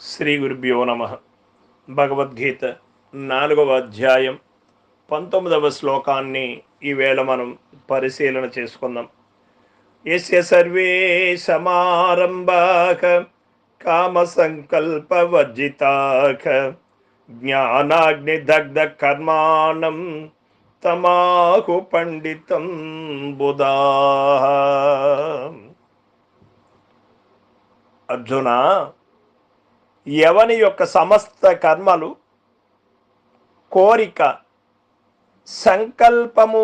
శ్రీ గురుభ్యో నమ. భగవద్గీత 4వ అధ్యాయం 19వ శ్లోకాన్ని ఈవేళ మనం పరిశీలన చేసుకుందాం. యస్య సర్వే సమారంభాః కామ సంకల్పవర్జితాః జ్ఞానాగ్నిదగ్ధ కర్మాణం తమాహు పండితం బుధాః. అర్జున, ఎవని యొక్క సమస్త కర్మలు కోరిక సంకల్పము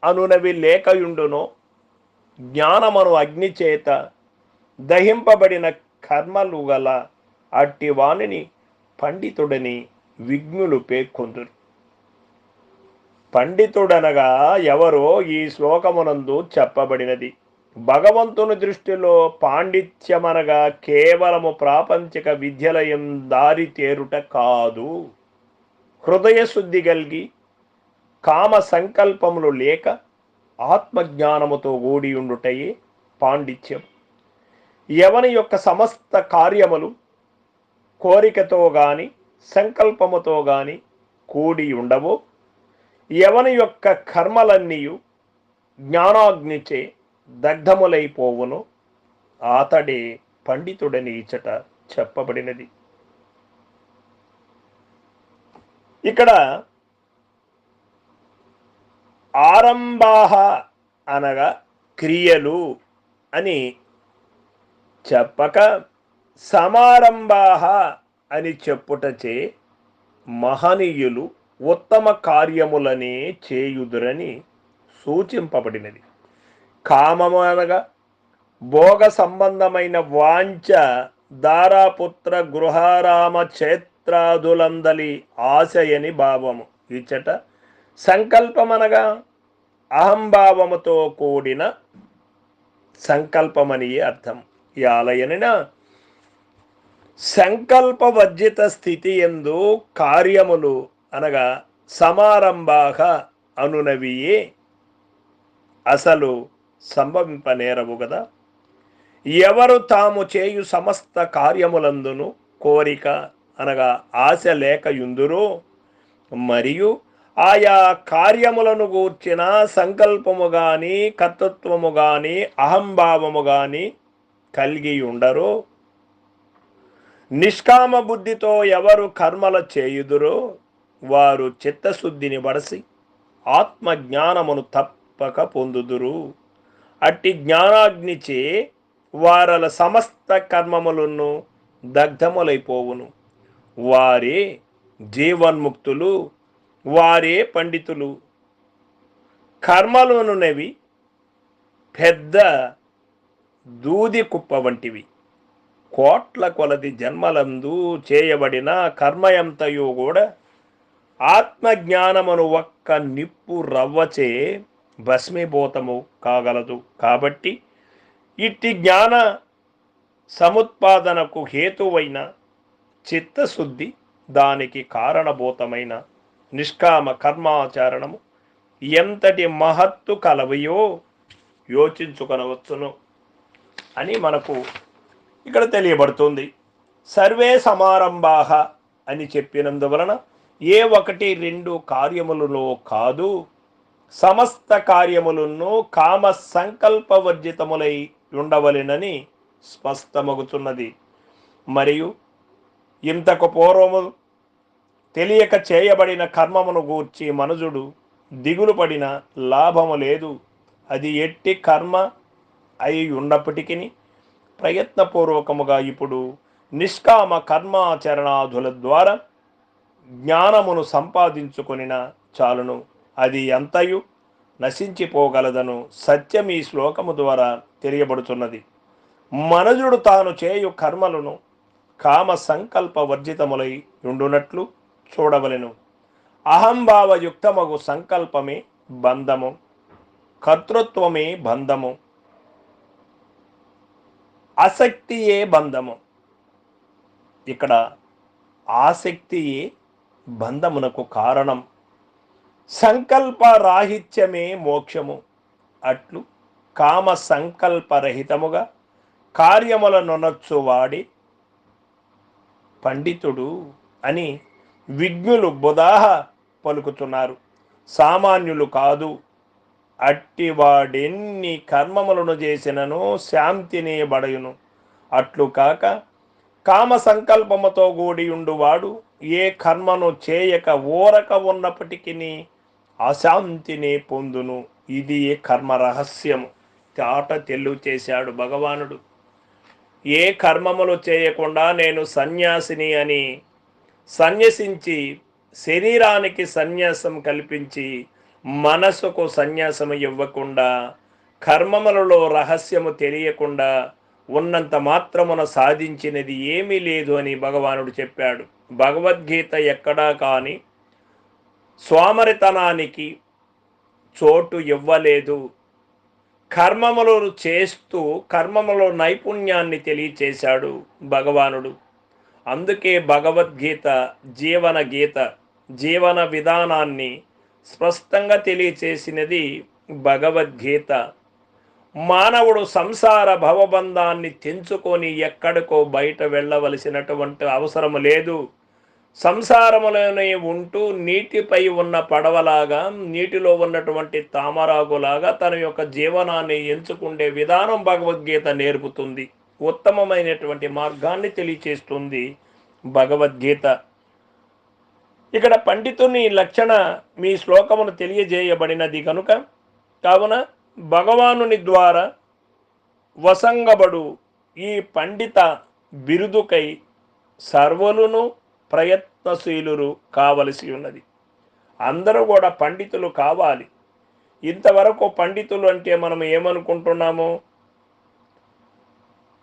అనునవి లేకయుండునో, జ్ఞానమను అగ్ని చేత దహింపబడిన కర్మలు గల అట్టి వానిని పండితుడని విజ్ఞులు పేర్కొందురు. పండితుడనగా ఎవరో ఈ శ్లోకమునందు చెప్పబడినది. భగవంతుని దృష్టిలో పాండిత్యమనగా కేవలము ప్రాపంచిక విద్యలయం దారి తేరుట కాదు. హృదయ శుద్ధి కలిగి కామ సంకల్పములు లేక ఆత్మజ్ఞానముతో కూడి ఉండుటయే పాండిత్యం. ఎవని యొక్క సమస్త కార్యములు కోరికతో గాని సంకల్పముతో గాని కూడి ఉండవో, ఎవని యొక్క కర్మలన్నీయు జ్ఞానాగ్నిచే దగ్ధములైపోవును, అతడే పండితుడని ఇచ్చట చెప్పబడినది. ఇక్కడ ఆరంభాః అనగా క్రియలు అని చెప్పక సమారంభాః అని చెప్పుటచే మహనీయులు ఉత్తమ కార్యములనే చేయుదురని సూచింపబడినది. కామము అనగా భోగ సంబంధమైన వాంఛ, దారాపుత్ర గృహారామ క్షేత్రాదులందలి ఆశయని భావము. ఇచ్చట సంకల్పమనగా అహంభావముతో కూడిన సంకల్పమని అర్థం. ఈ ఆలయన సంకల్పవర్జిత స్థితి యందు కార్యములు అనగా సమారంభాః అనునవియే అసలు సంభవింపనేరవు కదా. ఎవరు తాము చేయు సమస్త కార్యములందును కోరిక అనగా ఆశ లేకయుందురో, మరియు ఆయా కార్యములను గూర్చిన సంకల్పము గాని కర్తృత్వము గాని అహంభావము గాని కలిగి ఉండరో, నిష్కామ బుద్ధితో ఎవరు కర్మల చేయుదురో, వారు చిత్తశుద్ధిని బడసి ఆత్మజ్ఞానమును తప్పక పొందుదురు. అట్టి జ్ఞానాగ్నిచే వారల సమస్త కర్మములను దగ్ధములైపోవును. వారే జీవన్ముక్తులు, వారే పండితులు. కర్మలునునవి పెద్ద దూది కుప్ప వంటివి. కోట్ల కొలది జన్మలందు చేయబడిన కర్మయంతయు కూడా ఆత్మజ్ఞానమును ఒక్క నిప్పు రవ్వచే భస్మీభూతము కాగలదు. కాబట్టి ఇట్టి జ్ఞాన సముత్పాదనకు హేతువైన చిత్తశుద్ధి, దానికి కారణభూతమైన నిష్కామ కర్మాచరణము ఎంతటి మహత్తు కలవయో యోచించుకొనవచ్చును అని మనకు ఇక్కడ తెలియబడుతుంది. సర్వే సమారంభాః అని చెప్పినందువలన ఏ 1-2 కార్యములలో కాదు, సమస్త కార్యములను కామ సంకల్పవర్జితములై ఉండవలెనని స్పష్టమగుతున్నది. మరియు ఇంతకు పూర్వము తెలియక చేయబడిన కర్మమును గూర్చి మనుజుడు దిగులు పడిన లాభము లేదు. అది ఎట్టి కర్మ అయి ఉన్నప్పటికీ ప్రయత్నపూర్వకముగా ఇప్పుడు నిష్కామ కర్మాచరణాదుల ద్వారా జ్ఞానమును సంపాదించుకొనిన చాలును. అది ఎంతయు నశించిపోగలదను సత్యం ఈ శ్లోకము ద్వారా తెలియబడుతున్నది. మనుజుడు తాను చేయు కర్మలను కామ సంకల్ప వర్జితములై ఉండునట్లు చూడవలెను. అహంభావయుక్తమగు సంకల్పమే బంధము, కర్తృత్వమే బంధము, ఆసక్తియే బంధము. ఇక్కడ ఆసక్తియే బంధమునకు కారణం. సంకల్ప రాహిత్యమే మోక్షము. అట్లు కామ సంకల్పరహితముగా కార్యములనొనొచ్చు వాడి పండితుడు అని విజ్ఞులు బుధాహ పలుకుతున్నారు. సామాన్యులు కాదు. అట్టివాడెన్ని కర్మములను చేసినను శాంతినేయబడయును. అట్లు కాక కామ సంకల్పముతో కూడియుండువాడు ఏ కర్మను చేయక ఊరక ఉన్నప్పటికీ అశాంతిని పొందును. ఇది కర్మ రహస్యము. తాట తెలివి చేశాడు భగవానుడు. ఏ కర్మములు చేయకుండా నేను సన్యాసిని అని సన్యసించి శరీరానికి సన్యాసం కల్పించి మనసుకు సన్యాసం ఇవ్వకుండా కర్మములలో రహస్యము తెలియకుండా ఉన్నంత మాత్రమున సాధించినది ఏమీ లేదు అని భగవానుడు చెప్పాడు. భగవద్గీత ఎక్కడా కానీ సోమరితనానికి చోటు ఇవ్వలేదు. కర్మములు చేస్తూ కర్మములో నైపుణ్యాన్ని తెలియచేశాడు భగవానుడు. అందుకే భగవద్గీత జీవన గీత, జీవన విధానాన్ని స్పష్టంగా తెలియచేసినది భగవద్గీత. మానవుడు సంసార భవబంధాన్ని తెంచుకొని ఎక్కడికో బయట వెళ్ళవలసినటువంటి అవసరం లేదు. సంసారములోనే ఉంటూ నీటిపై ఉన్న పడవలాగా, నీటిలో ఉన్నటువంటి తామరాకులాగా తన యొక్క జీవనాన్ని ఎంచుకునే విధానం భగవద్గీత నేర్పుతుంది. ఉత్తమమైనటువంటి మార్గాన్ని తెలియచేస్తుంది భగవద్గీత. ఇక్కడ పండితుని లక్షణ మీ శ్లోకమును తెలియజేయబడినది కనుక కావున భగవానుని ద్వారా వసంగబడు ఈ పండిత బిరుదుకై సర్వులను ప్రయత్నశీలురు కావలసి ఉన్నది. అందరూ కూడా పండితులు కావాలి. ఇంతవరకు పండితులు అంటే మనం ఏమనుకుంటున్నాము?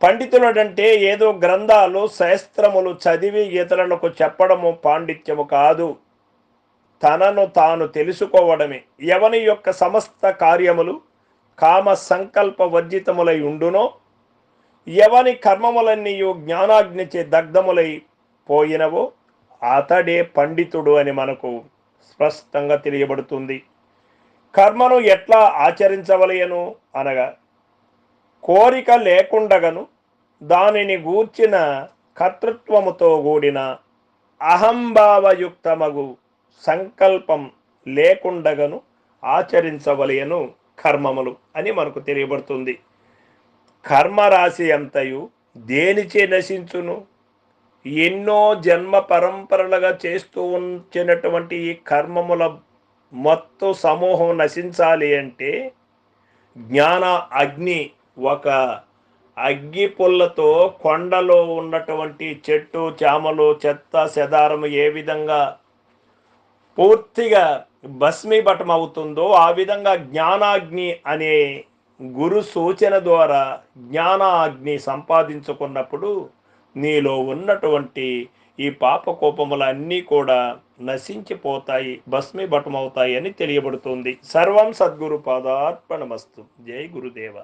పండితులు అంటే ఏదో గ్రంథాలు శాస్త్రములు చదివి ఇతరులకు చెప్పడము పాండిత్యము కాదు. తనను తాను తెలుసుకోవడమే. ఎవని యొక్క సమస్త కార్యములు కామ సంకల్ప వర్జితములై ఉండునో, ఎవని కర్మములన్నీయు జ్ఞానాగ్నిచే దగ్ధములై పోయినవో అతడే పండితుడు అని మనకు స్పష్టంగా తెలియబడుతుంది. కర్మను ఎట్లా ఆచరించవలయను అనగా కోరిక లేకుండగను దానిని గూర్చిన కర్తృత్వముతో కూడిన అహంభావయుక్తమగు సంకల్పం లేకుండగను ఆచరించవలయను కర్మములు అని మనకు తెలియబడుతుంది. కర్మరాశి అంతయు దేనిచే నశించును? ఎన్నో జన్మ పరంపరలుగా చేస్తూ ఉంచినటువంటి ఈ కర్మముల మొత్తం సమూహం నశించాలి అంటే జ్ఞాన అగ్ని, ఒక అగ్గి పుల్లతో కొండలో ఉన్నటువంటి చెట్టు చేమలు చెత్త చెదారము ఏ విధంగా పూర్తిగా భస్మీభటం అవుతుందో ఆ విధంగా జ్ఞానాగ్ని అనే గురు సూచన ద్వారా జ్ఞానాగ్ని సంపాదించుకున్నప్పుడు నీలో ఉన్నటువంటి ఈ పాపకోపములన్నీ కూడా నశించిపోతాయి, భస్మీభటమవుతాయి అని తెలియబడుతుంది. సర్వం సద్గురు పాదార్పణమస్తు. జై గురుదేవ.